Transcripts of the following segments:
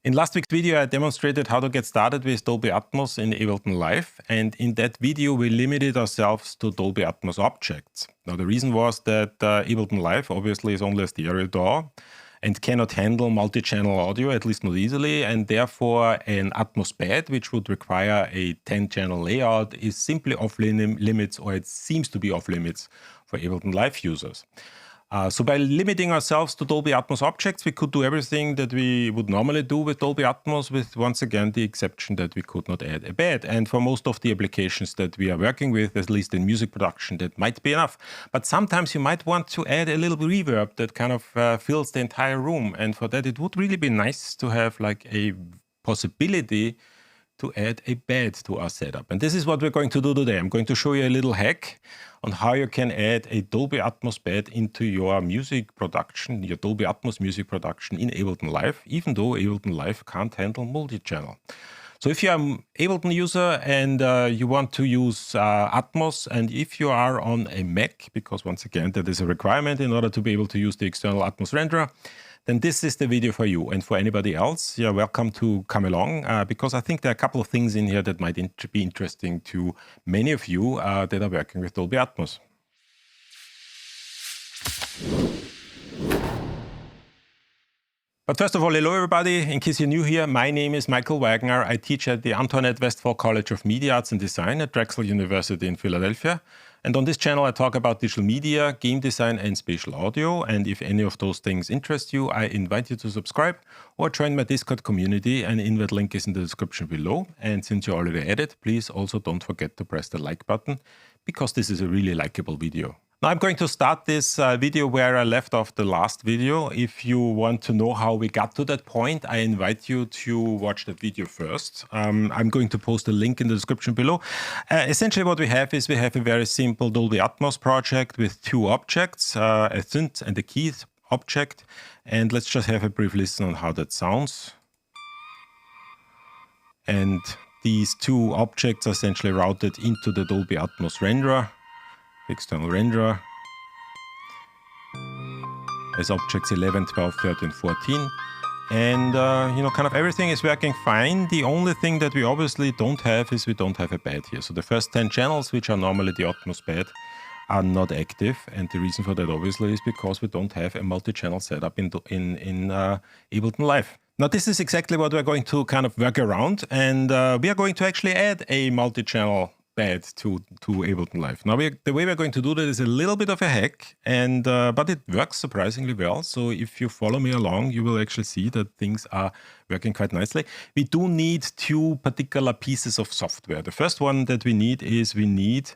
In last week's video, I demonstrated how to get started with Dolby Atmos in Ableton Live, and in that video we limited ourselves to Dolby Atmos objects. Now the reason was that Ableton Live obviously is only a stereo DAW and cannot handle multi-channel audio, at least not easily, and therefore an Atmos bed, which would require a 10-channel layout, is simply off limits, or it seems to be off limits for Ableton Live users. So by limiting ourselves to Dolby Atmos objects, we could do everything that we would normally do with Dolby Atmos, with once again the exception that we could not add a bed. And for most of the applications that we are working with, at least in music production, that might be enough. But sometimes you might want to add a little reverb that kind of fills the entire room. And for that, it would really be nice to have like a possibility to add a bed to our setup. And this is what we're going to do today. I'm going to show you a little hack on how you can add a Dolby Atmos bed into your music production, your Dolby Atmos music production in Ableton Live, even though Ableton Live can't handle multi-channel. So if you're an Ableton user and you want to use Atmos, and if you are on a Mac, because once again that is a requirement in order to be able to use the external Atmos renderer, then this is the video for you. And for anybody else, you're welcome to come along because I think there are a couple of things in here that might be interesting to many of you that are working with Dolby Atmos. But first of all, hello everybody. In case you're new here, my name is Michael Wagner. I teach at the Antoinette Westphal College of Media Arts and Design at Drexel University in Philadelphia. And on this channel, I talk about digital media, game design, and spatial audio. And if any of those things interest you, I invite you to subscribe or join my Discord community. An invite link is in the description below. And since you're already at it, please also don't forget to press the like button, because this is a really likable video. Now I'm going to start this video where I left off the last video. If you want to know how we got to that point, I invite you to watch that video first. I'm going to post a link in the description below. Essentially what we have is we have a very simple Dolby Atmos project with two objects, a synth and a keys object. And let's just have a brief listen on how that sounds. And these two objects are essentially routed into the Dolby Atmos renderer, external renderer, as objects 11, 12, 13, 14. And, kind of everything is working fine. The only thing that we obviously don't have is we don't have a bed here. So the first 10 channels, which are normally the Atmos bed, are not active. And the reason for that obviously is because we don't have a multi-channel setup in Ableton Live. Now this is exactly what we're going to kind of work around. And we are going to actually add a multi-channel bed to Ableton Live. Now the way we're going to do that is a little bit of a hack, and but it works surprisingly well. So if you follow me along, you will actually see that things are working quite nicely. We do need two particular pieces of software. The first one that we need is Bidule.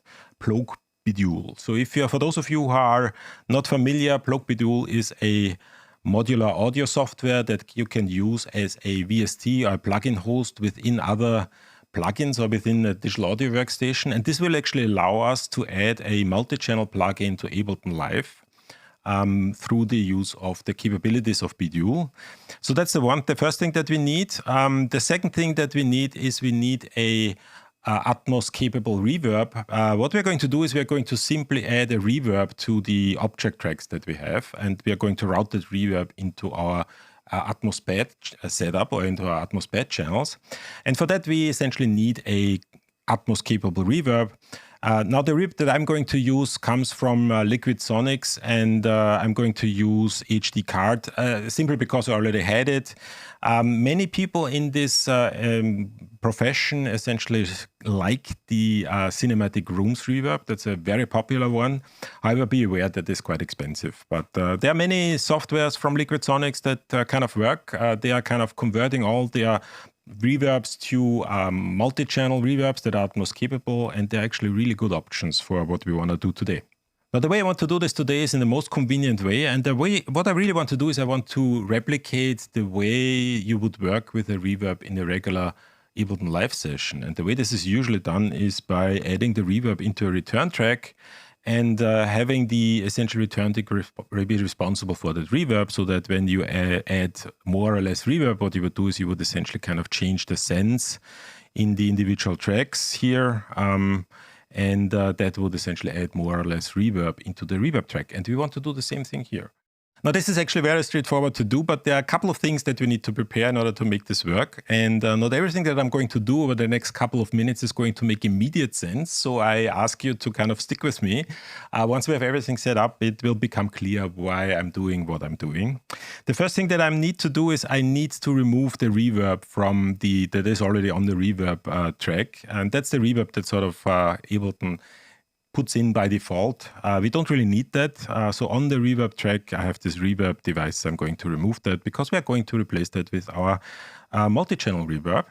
So for those of you who are not familiar, Bidule is a modular audio software that you can use as a VST or a plugin host within other plugins or within a digital audio workstation. And this will actually allow us to add a multi-channel plugin to Ableton Live through the use of the capabilities of Bidule. So that's the first thing that we need. The second thing that we need is a Atmos capable reverb. What we're going to do is we're going to simply add a reverb to the object tracks that we have, and we are going to route that reverb into our Atmos bed setup or into our Atmos bed channels. And for that, we essentially need a Atmos capable reverb. Now the reverb that I'm going to use comes from Liquid Sonics, and I'm going to use HD card simply because I already had it. Many people in this profession essentially like the cinematic rooms reverb. That's a very popular one. However, be aware that it's quite expensive. But there are many softwares from Liquid Sonics that kind of work. They are kind of converting all their reverbs to multi-channel reverbs that are Atmos capable, and they're actually really good options for what we want to do today. Now the way I want to do this today is in the most convenient way, and what I really want to do is I want to replicate the way you would work with a reverb in a regular Ableton Live session. And the way this is usually done is by adding the reverb into a return track and having the essential return track be responsible for that reverb, so that when you add more or less reverb, what you would do is you would essentially kind of change the sense in the individual tracks here. And that would essentially add more or less reverb into the reverb track. And we want to do the same thing here. Now, this is actually very straightforward to do, but there are a couple of things that we need to prepare in order to make this work. And not everything that I'm going to do over the next couple of minutes is going to make immediate sense. So I ask you to kind of stick with me. Once we have everything set up, it will become clear why I'm doing what I'm doing. The first thing that I need to do is I need to remove the reverb from that is already on the reverb track. And that's the reverb that sort of Ableton puts in by default. We don't really need that. So on the reverb track, I have this reverb device. I'm going to remove that because we are going to replace that with our multi-channel reverb.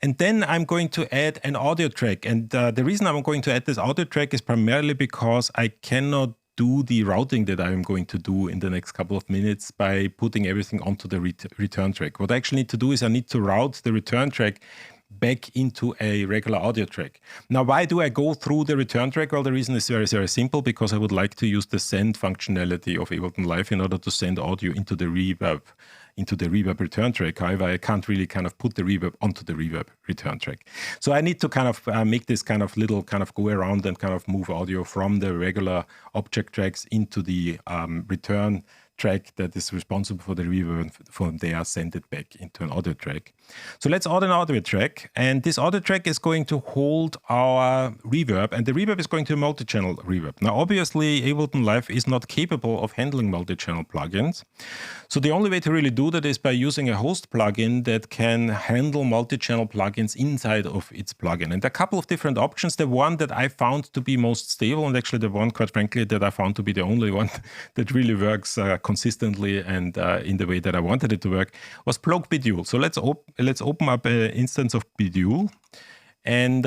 And then I'm going to add an audio track. And the reason I'm going to add this audio track is primarily because I cannot do the routing that I'm going to do in the next couple of minutes by putting everything onto the return track. What I actually need to do is I need to route the return track back into a regular audio track. Now, why do I go through the return track? Well, the reason is very, very simple, because I would like to use the send functionality of Ableton Live in order to send audio into the reverb return track. However, I can't really kind of put the reverb onto the reverb return track. So I need to kind of make this kind of little kind of go around and kind of move audio from the regular object tracks into the return track that is responsible for the reverb, and from there send it back into an audio track. So let's add an audio track, and this audio track is going to hold our reverb, and the reverb is going to multi-channel reverb. Now, obviously, Ableton Live is not capable of handling multi-channel plugins. So the only way to really do that is by using a host plugin that can handle multi-channel plugins inside of its plugin. And there are a couple of different options. The one that I found to be most stable, and actually the one, quite frankly, that I found to be the only one that really works consistently and in the way that I wanted it to work, was Bidule. So let's open up an instance of Bidule, and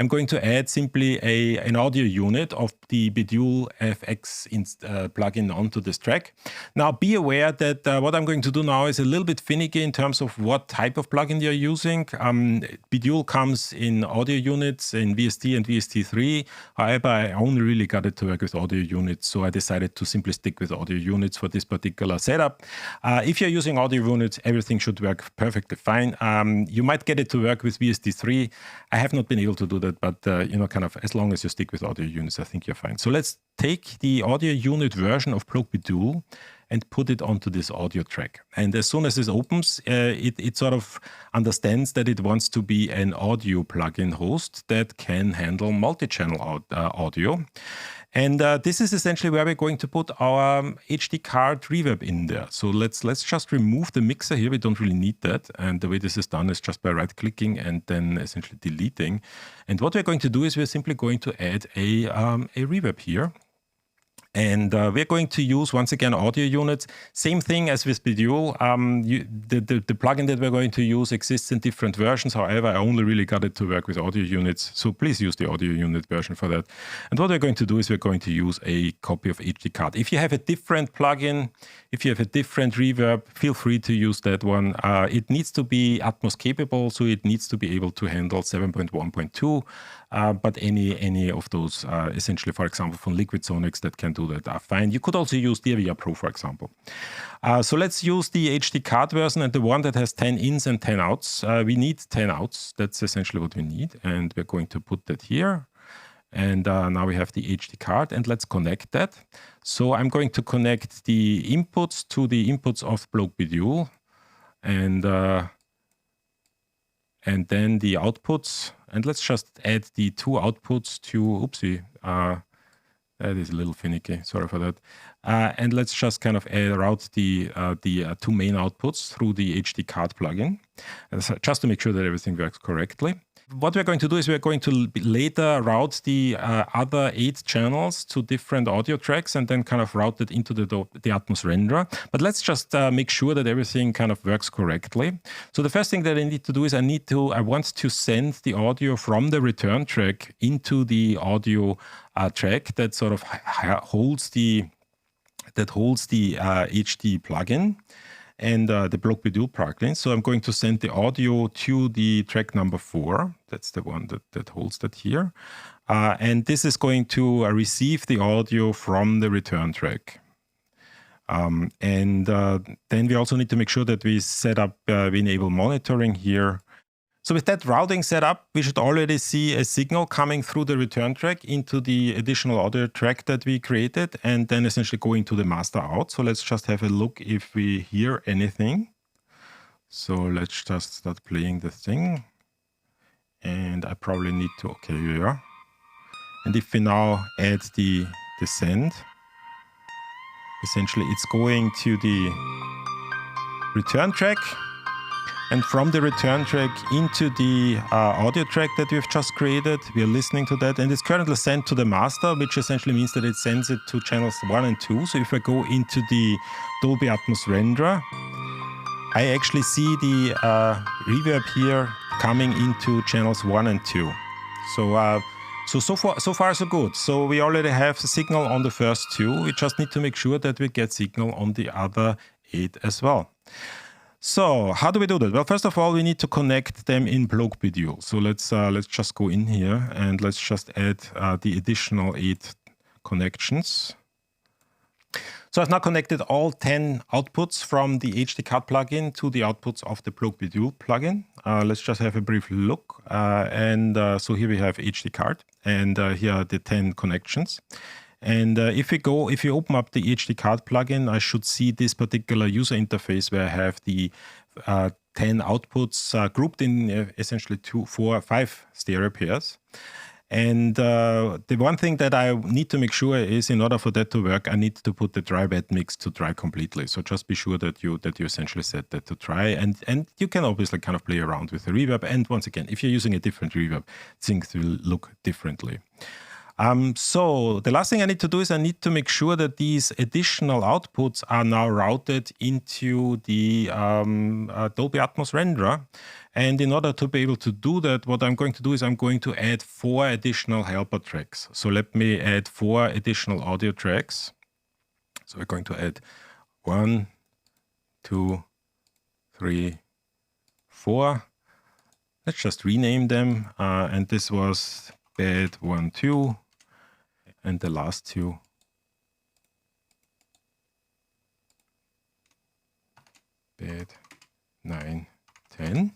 I'm going to add simply an audio unit of the Bidule FX plugin onto this track. Now, be aware that what I'm going to do now is a little bit finicky in terms of what type of plugin you're using. Bidule comes in audio units in VST and VST3. However, I only really got it to work with audio units, so I decided to simply stick with audio units for this particular setup. If you're using audio units, everything should work perfectly fine. You might get it to work with VST3. I have not been able to do that, but kind of as long as you stick with audio units, I think you're fine. So let's take the audio unit version of Bidule and put it onto this audio track. And as soon as this opens, it sort of understands that it wants to be an audio plugin host that can handle multi-channel audio. And this is essentially where we're going to put our HD card reverb in there. So let's just remove the mixer here. We don't really need that. And the way this is done is just by right-clicking and then essentially deleting. And what we're going to do is we're simply going to add a reverb here. And we're going to use, once again, audio units. Same thing as with Bidule. The plugin that we're going to use exists in different versions. However, I only really got it to work with audio units. So please use the audio unit version for that. And what we're going to do is we're going to use a copy of HD card. If you have a different plugin, if you have a different reverb, feel free to use that one. It needs to be Atmos capable, so it needs to be able to handle 7.1.2. But any of those, essentially, for example, from Liquid Sonics that can do that are fine. You could also use DAVIA Pro, for example. So let's use the HD card version and the one that has 10 ins and 10 outs. We need 10 outs. That's essentially what we need. And we're going to put that here. And now we have the HD card, and let's connect that. So I'm going to connect the inputs to the inputs of Bidule, and then the outputs. And let's just add the two outputs to, oopsie, that is a little finicky, sorry for that. And let's just kind of route the two main outputs through the HD card plugin, just to make sure that everything works correctly. What we're going to do is we're going to later route the other 8 channels to different audio tracks and then kind of route it into the Atmos renderer. But let's just make sure that everything kind of works correctly. So the first thing that I need to do is I want to send the audio from the return track into the audio track that sort of holds the HD plugin and the Bidule plugin. So I'm going to send the audio to the track number 4. That's the one that holds that here. And this is going to receive the audio from the return track. Then we also need to make sure that we set up, we enable monitoring here. So with that routing set up, we should already see a signal coming through the return track into the additional audio track that we created, and then essentially going to the master out. So let's just have a look if we hear anything. So let's just start playing the thing. And I probably need to, okay, here we are. And if we now add the send, essentially it's going to the return track, and from the return track into the audio track that we've just created. We are listening to that, and it's currently sent to the master, which essentially means that it sends it to channels 1 and 2. So if I go into the Dolby Atmos renderer, I actually see the reverb here coming into channels 1 and 2. So far so good. So we already have the signal on the first 2. We just need to make sure that we get signal on the other 8 as well. So how do we do that? Well, first of all, we need to connect them in Bidule. So let's just go in here and let's just add the additional 8 connections. So I've now connected all 10 outputs from the HD card plugin to the outputs of the Bidule plugin. Let's just have a brief look. So here we have HD card, and here are the 10 connections. And if you open up the HD card plugin, I should see this particular user interface where I have the 10 outputs grouped in essentially 2, 4, 5 stereo pairs. And the one thing that I need to make sure is, in order for that to work, I need to put the dry bed mix to dry completely. So just be sure that you essentially set that to dry, and you can obviously kind of play around with the reverb. And once again, if you're using a different reverb, things will look differently. So the last thing I need to do is I need to make sure that these additional outputs are now routed into the Dolby Atmos renderer. And in order to be able to do that, what I'm going to do is I'm going to add 4 additional helper tracks. So let me add 4 additional audio tracks. So we're going to add 1, 2, 3, 4. Let's just rename them. And this was bed 1, 2. And the last 2 bed 9, 10.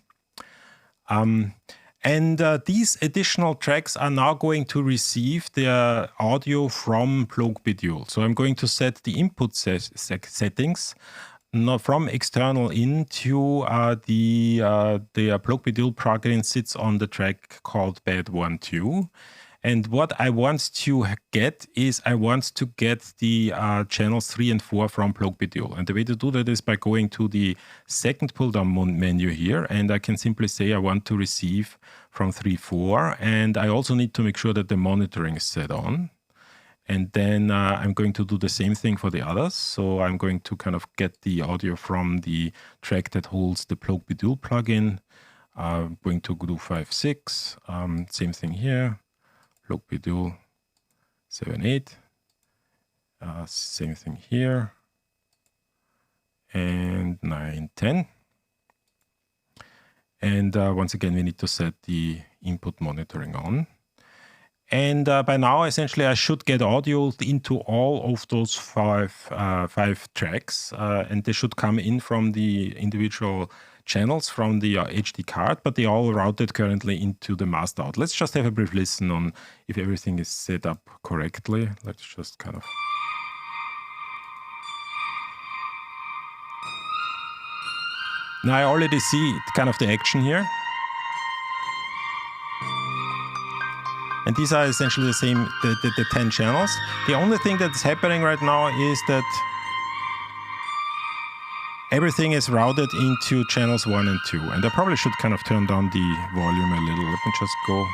These additional tracks are now going to receive their audio from Bidule. So I'm going to set the input settings from external into the Bidule plugin sits on the track called bed 1, 2. And what I want to get is I want to get the channels 3 and 4 from Bidule. And the way to do that is by going to the second pull-down menu here. And I can simply say I want to receive from 3, 4. And I also need to make sure that the monitoring is set on. And then I'm going to do the same thing for the others. So I'm going to kind of get the audio from the track that holds the Bidule plugin. I'm going to do 5, 6. Same thing here. Bidule 7, 8. Same thing here. And 9, 10. And once again, we need to set the input monitoring on. And by now, essentially, I should get audio into all of those five tracks. And they should come in from the individual channels from the HD card, but they all routed currently into the master out. Let's just have a brief listen on if everything is set up correctly. Let's just kind of... Now I already see kind of the action here. And these are essentially the same, the 10 channels. The only thing that's happening right now is that everything is routed into channels 1 and 2. And I probably should kind of turn down the volume a little. Let me just go.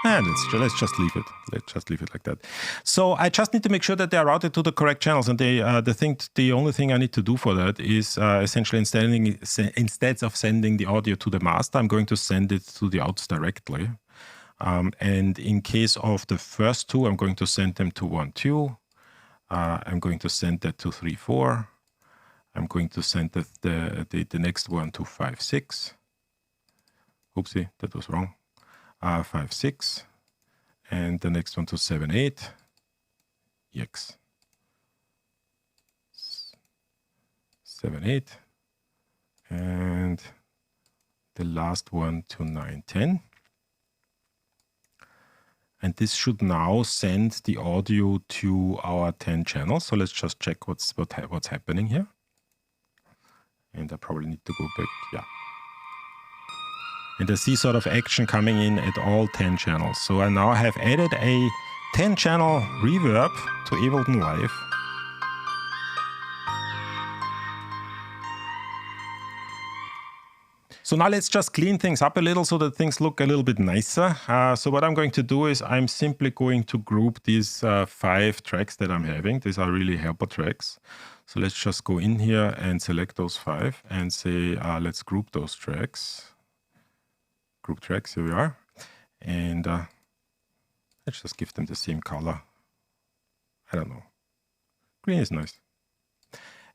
And let's just leave it. Let's just leave it like that. So I just need to make sure that they are routed to the correct channels. And the only thing I need to do for that is essentially instead of sending the audio to the master, I'm going to send it to the outs directly. And in case of the first 2, I'm going to send them to 1, 2. I'm going to send that to 3, 4. I'm going to send the next one to 5, 6. Oopsie, that was wrong. 5, 6. And the next one to 7, 8. Yikes. 7, 8. And the last one to 910. And this should now send the audio to our 10 channels. So let's just check what's happening here. And I probably need to go back, yeah. And I see sort of action coming in at all 10 channels. So I now have added a 10 channel reverb to Ableton Live. So now let's just clean things up a little so that things look a little bit nicer. So what I'm going to do is I'm simply going to group these 5 tracks that I'm having. These are really helper tracks. So let's just go in here and select those 5 and say, let's group those tracks. Group tracks, here we are. And let's just give them the same color. I don't know. Green is nice.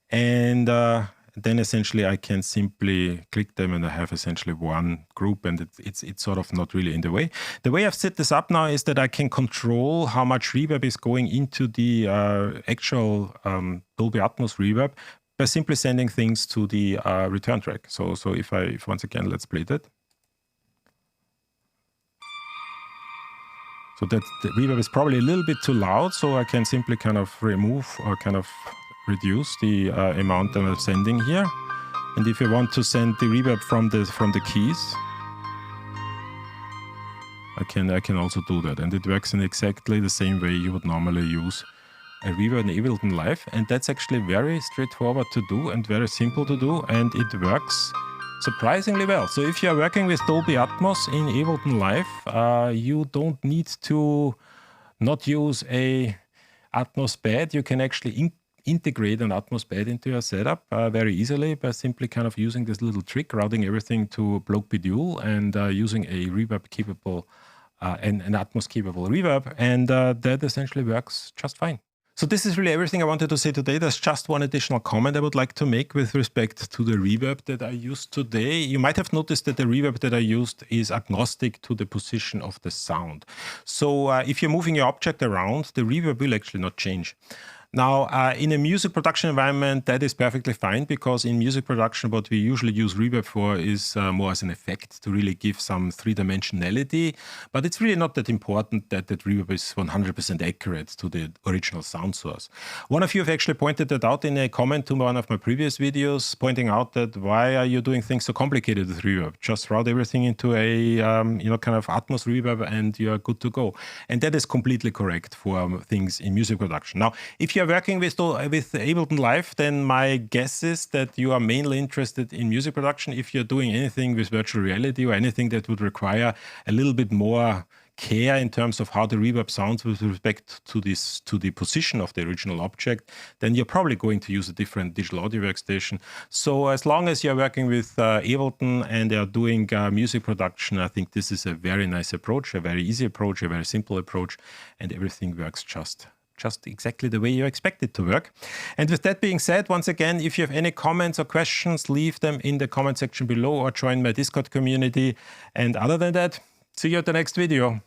And then essentially I can simply click them and I have essentially one group, and it's sort of not really in the way. The way I've set this up now is that I can control how much reverb is going into the actual Dolby Atmos reverb by simply sending things to the return track. So if once again, let's play that. So that the reverb is probably a little bit too loud, so I can simply kind of remove or kind of reduce the amount that I'm sending here. And if you want to send the reverb from the keys, I can also do that. And it works in exactly the same way you would normally use a reverb in Ableton Live. And that's actually very straightforward to do and very simple to do. And it works surprisingly well. So if you're working with Dolby Atmos in Ableton Live, you don't need to not use a Atmos pad. You can actually integrate an Atmos pad into your setup very easily by simply kind of using this little trick, routing everything to block Bidule and using a reverb capable, an Atmos capable reverb, and that essentially works just fine. So this is really everything I wanted to say today. There's just one additional comment I would like to make with respect to the reverb that I used today. You might have noticed that the reverb that I used is agnostic to the position of the sound. So if you're moving your object around, the reverb will actually not change. Now, in a music production environment, that is perfectly fine, because in music production, what we usually use reverb for is more as an effect to really give some three-dimensionality. But it's really not that important that that reverb is 100% accurate to the original sound source. One of you have actually pointed that out in a comment to one of my previous videos, pointing out that why are you doing things so complicated with reverb? Just route everything into a kind of Atmos reverb and you're good to go. And that is completely correct for things in music production. Now, if you're working with Ableton Live, then my guess is that you are mainly interested in music production. If you're doing anything with virtual reality or anything that would require a little bit more care in terms of how the reverb sounds with respect to the position of the original object, then you're probably going to use a different digital audio workstation. So as long as you're working with Ableton and you're doing music production, I think this is a very nice approach, a very easy approach, a very simple approach, and everything works just exactly the way you expect it to work. And with that being said, once again, if you have any comments or questions, leave them in the comment section below or join my Discord community. And other than that, see you at the next video.